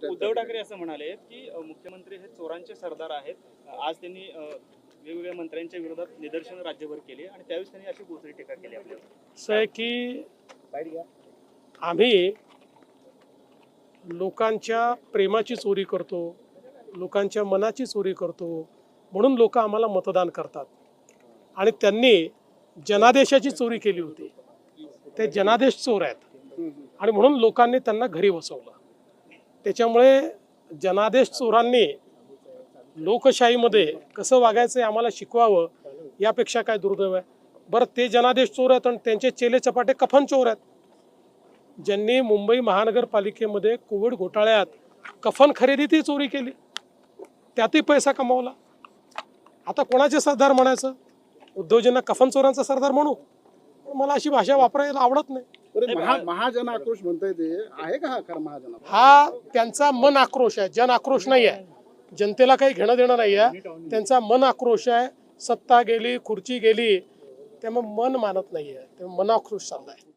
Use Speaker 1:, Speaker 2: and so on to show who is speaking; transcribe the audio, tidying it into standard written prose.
Speaker 1: उद्धव ठाकरे असं म्हणाले की मुख्यमंत्री हे चोरांचे सरदार आहेत. आज त्यांनी वेगवेगळ्या मंत्र्यांच्या विरोधात निदर्शनं राज्यभर केली आणि त्यावेळेस त्यांनी अशी बोचरी टीका केली आपल्यावर.
Speaker 2: असं आहे की आम्ही लोकांच्या प्रेमाची चोरी करतो, लोकांच्या मनाची चोरी करतो, म्हणून लोक आम्हाला मतदान करतात. आणि त्यांनी जनादेशाची चोरी केली होती, ते जनादेश चोर आहेत आणि म्हणून लोकांनी त्यांना घरी बसवलं. त्याच्यामुळे जनादेश चोरांनी लोकशाहीमध्ये कसं वागायचं आम्हाला शिकवावं, यापेक्षा काय दुर्दैव आहे. बरं, ते जनादेश चोर आहेत आणि त्यांचे चेले चपाटे कफन चोर आहेत. ज्यांनी मुंबई महानगरपालिकेमध्ये कोविड घोटाळ्यात कफन खरेदीतही चोरी केली, त्यातही पैसा कमावला. आता कोणाचे सरदार म्हणायचं? उद्धवजींना कफन चोरांचा सरदार म्हणू? मला अशी भाषा वापरायला आवडत नाही.
Speaker 3: महाजन आक्रोश म्हणताय, ते आहे का हा खरा महाजन?
Speaker 2: हा त्यांचा मन आक्रोश आहे, जन आक्रोश नाही आहे. जनतेला काही घेणं देणं नाही आहे, त्यांचा मन आक्रोश आहे. सत्ता गेली, खुर्ची गेली, त्यामुळे मन मानत नाही आहे, मन आक्रोश चाललाय.